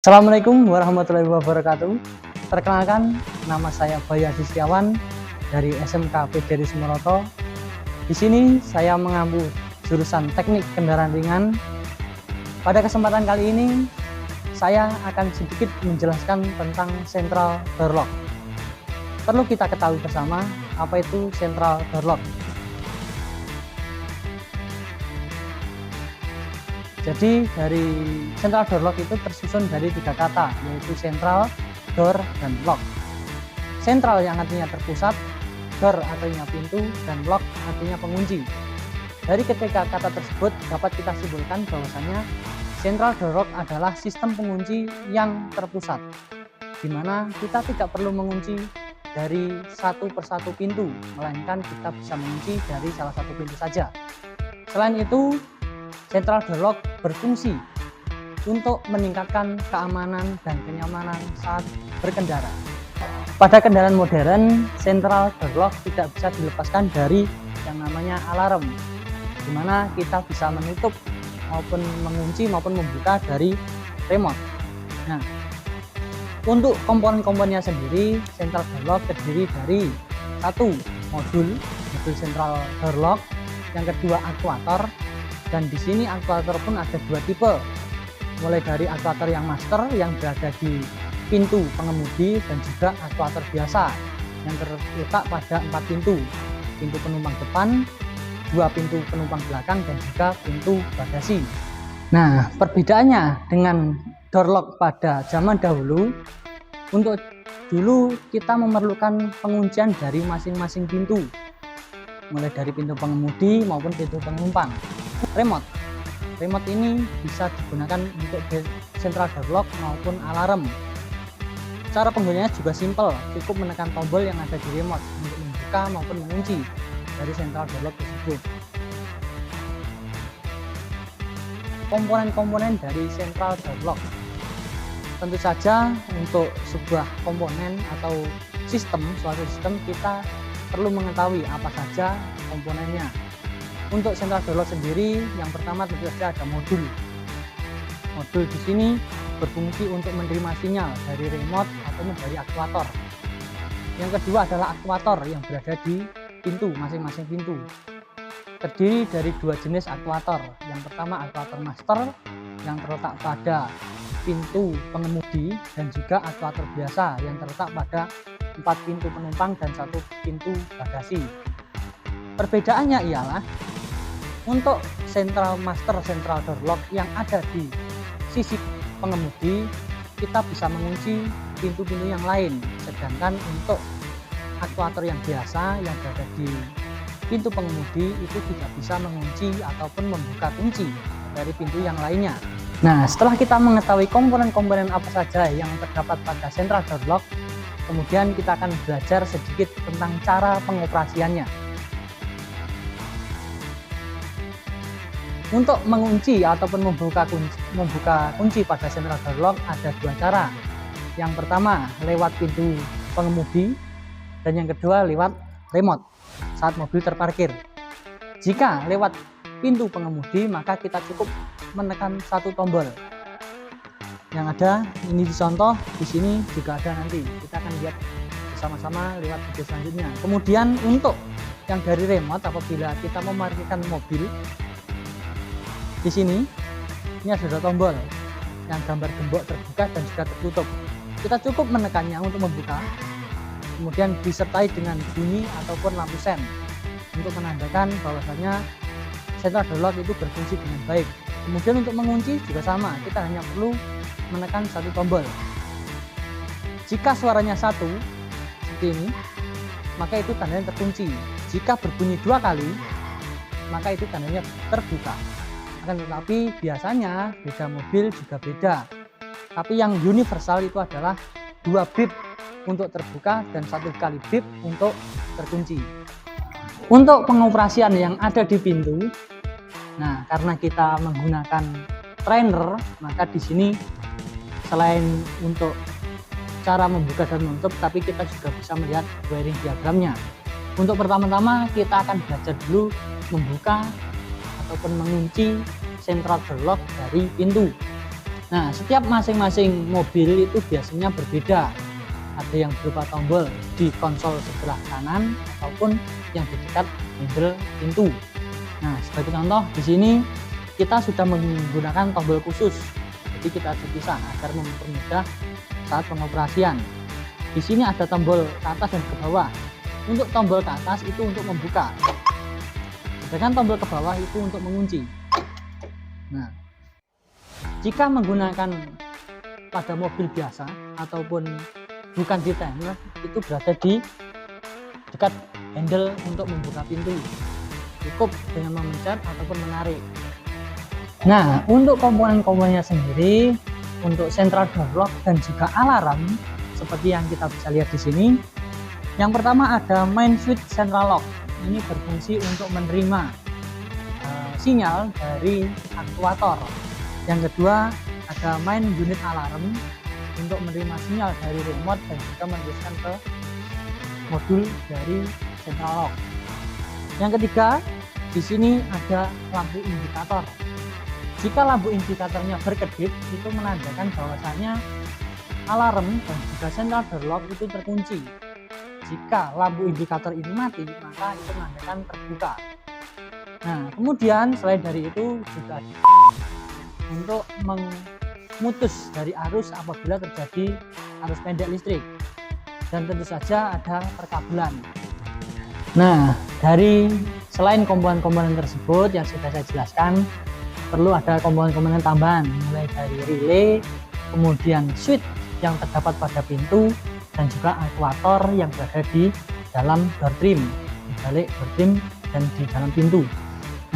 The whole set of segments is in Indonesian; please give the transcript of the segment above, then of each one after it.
Assalamualaikum warahmatullahi wabarakatuh. Perkenalkan, nama saya Bayu Adi Setiawan dari SMK PGRI Sumoroto. Di sini saya mengambil jurusan Teknik Kendaraan Ringan. Pada kesempatan kali ini, saya akan sedikit menjelaskan tentang central door lock. Perlu kita ketahui bersama apa itu central door lock. Jadi dari central door lock itu tersusun dari 3 kata, yaitu central, door, dan lock. Central yang artinya terpusat, door artinya pintu, dan lock artinya pengunci. Dari ketiga kata tersebut dapat kita simpulkan bahwasanya central door lock adalah sistem pengunci yang terpusat, di mana kita tidak perlu mengunci dari satu persatu pintu, melainkan kita bisa mengunci dari salah satu pintu saja. Selain itu, central door lock berfungsi untuk meningkatkan keamanan dan kenyamanan saat berkendara. Pada kendaraan modern, central door lock tidak bisa dilepaskan dari yang namanya alarm, di mana kita bisa menutup maupun mengunci maupun membuka dari remote. Nah, untuk komponen-komponennya sendiri, central door lock terdiri dari satu modul central door lock, yang kedua aktuator. Dan di sini aktuator pun ada 2 tipe, mulai dari aktuator yang master yang berada di pintu pengemudi dan juga aktuator biasa yang terletak pada 4 pintu, pintu penumpang depan, 2 pintu penumpang belakang, dan juga pintu bagasi. Nah, perbedaannya dengan door lock pada zaman dahulu, untuk dulu kita memerlukan penguncian dari masing-masing pintu, mulai dari pintu pengemudi maupun pintu penumpang. Remote ini bisa digunakan untuk central door lock maupun alarm. Cara penggunaannya juga simpel, cukup menekan tombol yang ada di remote untuk membuka maupun mengunci dari central door lock tersebut. Komponen-komponen dari central door lock, tentu saja untuk sebuah komponen atau suatu sistem kita perlu mengetahui apa saja komponennya. Untuk central door lock sendiri, yang pertama tentu saja ada modul. Modul di sini berfungsi untuk menerima sinyal dari remote ataupun dari aktuator. Yang kedua adalah aktuator yang berada di pintu, masing-masing pintu. Terdiri dari 2 jenis aktuator. Yang pertama aktuator master yang terletak pada pintu pengemudi, dan juga aktuator biasa yang terletak pada 4 pintu penumpang dan 1 pintu bagasi. Perbedaannya ialah untuk central door lock yang ada di sisi pengemudi, kita bisa mengunci pintu-pintu yang lain, sedangkan untuk aktuator yang biasa yang berada di pintu pengemudi itu tidak bisa mengunci ataupun membuka kunci dari pintu yang lainnya. Nah, setelah kita mengetahui komponen-komponen apa saja yang terdapat pada central door lock, kemudian kita akan belajar sedikit tentang cara pengoperasiannya. Untuk mengunci ataupun membuka kunci pada central door lock ada 2 cara. Yang pertama lewat pintu pengemudi, dan yang kedua lewat remote saat mobil terparkir. Jika lewat pintu pengemudi, maka kita cukup menekan 1 tombol. Yang ada ini dicontoh, di sini juga ada, nanti kita akan lihat bersama-sama lewat video selanjutnya. Kemudian untuk yang dari remote, apabila kita memarkirkan mobil, di sini ini ada 2 tombol yang gambar gembok terbuka dan juga tertutup. Kita cukup menekannya untuk membuka, kemudian disertai dengan bunyi ataupun lampu sen untuk menandakan bahwasanya central door lock itu berfungsi dengan baik. Kemudian untuk mengunci juga sama, kita hanya perlu menekan 1 tombol. Jika suaranya 1 seperti ini, maka itu tandanya terkunci. Jika berbunyi 2 kali, maka itu tandanya terbuka. Akan tetapi biasanya beda mobil juga beda, tapi yang universal itu adalah 2 bip untuk terbuka dan 1 kali bip untuk terkunci. Untuk pengoperasian yang ada di pintu, nah karena kita menggunakan trainer, maka di sini selain untuk cara membuka dan menutup, tapi kita juga bisa melihat wiring diagramnya. Untuk pertama-tama kita akan belajar dulu membuka ataupun mengunci central door lock dari pintu. Nah, setiap masing-masing mobil itu biasanya berbeda. Ada yang berupa tombol di konsol sebelah kanan ataupun yang di dekat handle pintu. Nah, sebagai contoh di sini kita sudah menggunakan tombol khusus. Jadi kita dipisah agar mempermudah saat pengoperasian. Di sini ada tombol ke atas dan ke bawah. Untuk tombol ke atas itu untuk membuka, sedangkan tombol ke bawah itu untuk mengunci. Nah, jika menggunakan pada mobil biasa ataupun bukan di timer, itu berada di dekat handle untuk membuka pintu. Cukup dengan memencet ataupun menarik. Nah, untuk komponen-komponennya sendiri, untuk central door lock dan juga alarm, seperti yang kita bisa lihat di sini. Yang pertama ada main switch central lock. Ini berfungsi untuk menerima sinyal dari aktuator. Yang kedua ada main unit alarm untuk menerima sinyal dari remote dan juga meneruskan ke modul dari central lock. Yang ketiga di sini ada lampu indikator. Jika lampu indikatornya berkedip, itu menandakan bahwasannya alarm dan juga central door lock itu terkunci. Jika lampu indikator ini mati, maka itu menandakan terbuka. Nah, kemudian selain dari itu juga untuk memutus dari arus apabila terjadi arus pendek listrik. Dan tentu saja ada perkabelan. Nah, dari selain komponen-komponen tersebut yang sudah saya jelaskan, perlu ada komponen-komponen tambahan, mulai dari relay, kemudian switch yang terdapat pada pintu, dan juga aktuator yang berada di dalam door trim, di balik door trim dan di dalam pintu.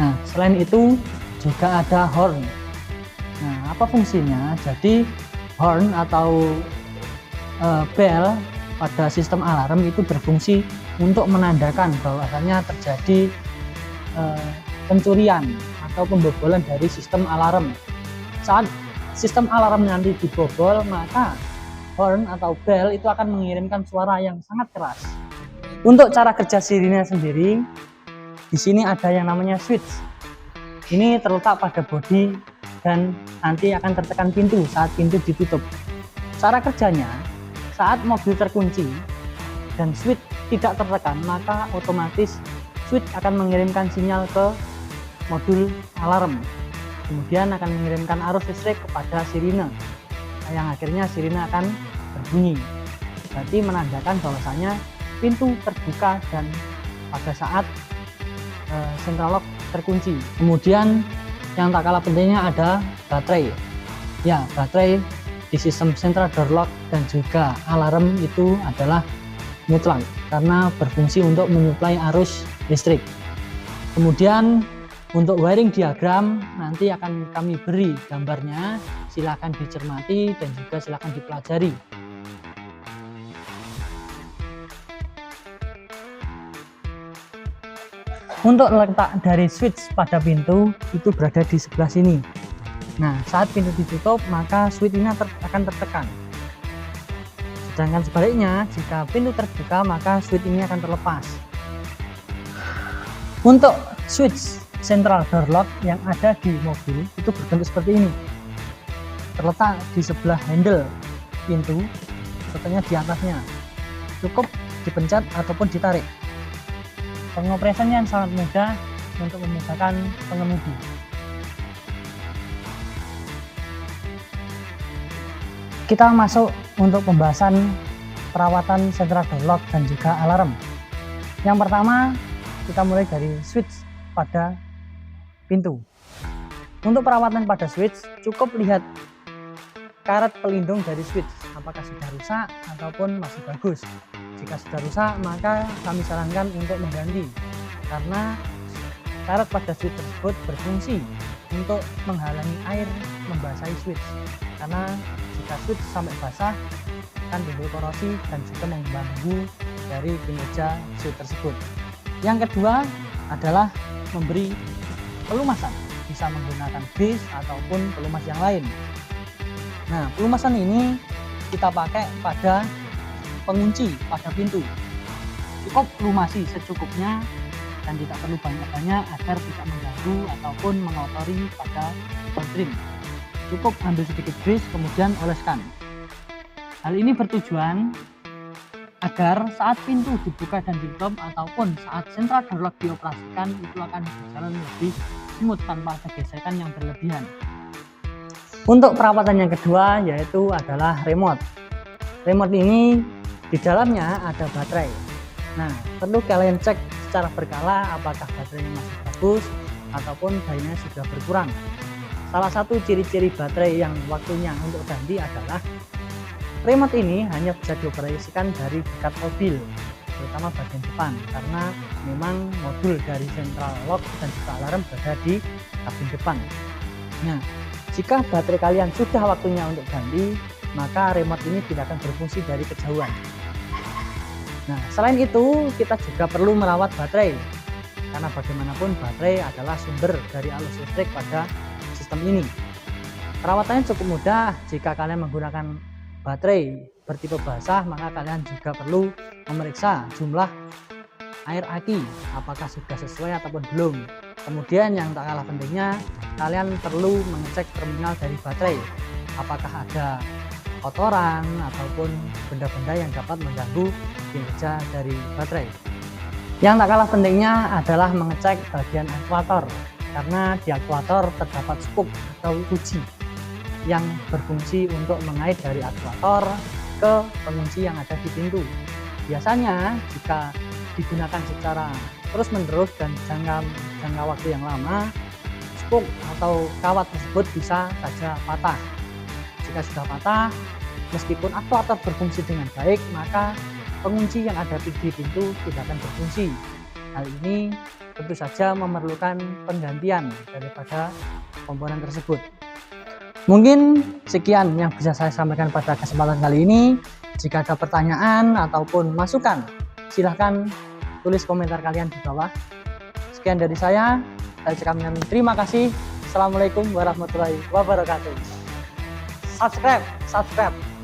Nah, selain itu juga ada horn. Nah, apa fungsinya? Jadi horn atau bell pada sistem alarm itu berfungsi untuk menandakan bahwasannya terjadi pencurian atau pembobolan dari sistem alarm. Saat sistem alarm nanti dibobol, maka horn atau bell itu akan mengirimkan suara yang sangat keras. Untuk cara kerja sirine sendiri, di sini ada yang namanya switch. Ini terletak pada bodi dan nanti akan tertekan pintu saat pintu ditutup. Cara kerjanya, saat mobil terkunci dan switch tidak tertekan, maka otomatis switch akan mengirimkan sinyal ke modul alarm. Kemudian akan mengirimkan arus listrik kepada sirine, yang akhirnya sirine akan berbunyi. Berarti menandakan bahwasanya pintu terbuka dan pada saat central lock terkunci. Kemudian yang tak kalah pentingnya ada baterai. Ya, baterai di sistem central door lock dan juga alarm itu adalah mutlak karena berfungsi untuk menyuplai arus listrik. Kemudian untuk wiring diagram nanti akan kami beri gambarnya, silakan dicermati dan juga silakan dipelajari. Untuk letak dari switch pada pintu itu berada di sebelah sini. Nah, saat pintu ditutup maka switch ini akan tertekan. Sedangkan sebaliknya, jika pintu terbuka maka switch ini akan terlepas. Untuk switch central door lock yang ada di mobil itu berbentuk seperti ini. Terletak di sebelah handle pintu, letaknya di atasnya. Cukup dipencet ataupun ditarik. Pengoperasiannya sangat mudah untuk memudahkan pengemudi. Kita masuk untuk pembahasan perawatan central door lock dan juga alarm. Yang pertama, kita mulai dari switch pada pintu. Untuk perawatan pada switch, cukup lihat karet pelindung dari switch, apakah sudah rusak ataupun masih bagus. Jika sudah rusak, maka kami sarankan untuk mengganti, karena karet pada switch tersebut berfungsi untuk menghalangi air membasahi switch. Karena jika switch sampai basah, akan timbul korosi dan juga mengganggu dari kinerja switch tersebut. Yang kedua adalah memberi pelumasan, bisa menggunakan base ataupun pelumas yang lain. Nah, pelumasan ini kita pakai pada pengunci pada pintu. Cukup lumasi secukupnya dan tidak perlu banyak-banyak agar tidak mengganggu ataupun mengotori pada door trim. Cukup ambil sedikit grease kemudian oleskan. Hal ini bertujuan agar saat pintu dibuka dan ditutup ataupun saat central door lock dioperasikan itu akan berjalan lebih smooth tanpa ada gesekan yang berlebihan. Untuk perawatan yang kedua yaitu adalah remote. Remote ini di dalamnya ada baterai. Nah, perlu kalian cek secara berkala apakah baterainya masih bagus ataupun dayanya sudah berkurang. Salah satu ciri-ciri baterai yang waktunya untuk ganti adalah remote ini hanya bisa dioperasikan dari dekat mobil, terutama bagian depan, karena memang modul dari central lock dan juga alarm berada di kabin depan. Nah, jika baterai kalian sudah waktunya untuk ganti, maka remote ini tidak akan berfungsi dari kejauhan. Nah, selain itu kita juga perlu merawat baterai, karena bagaimanapun baterai adalah sumber dari arus listrik pada sistem ini. Perawatannya cukup mudah. Jika kalian menggunakan baterai bertipe basah, maka kalian juga perlu memeriksa jumlah air aki apakah sudah sesuai ataupun belum. Kemudian yang tak kalah pentingnya, kalian perlu mengecek terminal dari baterai apakah ada kotoran ataupun benda-benda yang dapat mengganggu kinerja dari baterai. Yang tak kalah pentingnya adalah mengecek bagian aktuator, karena di aktuator terdapat skup atau uji yang berfungsi untuk mengait dari aktuator ke pengunci yang ada di pintu. Biasanya jika digunakan secara terus-menerus dan jangka waktu yang lama, spook atau kawat tersebut bisa saja patah. Jika sudah patah, meskipun aktuator berfungsi dengan baik, maka pengunci yang ada di pintu tidak akan berfungsi. Hal ini tentu saja memerlukan penggantian daripada komponen tersebut. Mungkin sekian yang bisa saya sampaikan pada kesempatan kali ini. Jika ada pertanyaan ataupun masukan, silahkan tulis komentar kalian di bawah. Sekian dari saya ucapkan terima kasih. Assalamualaikum warahmatullahi wabarakatuh. Subscribe.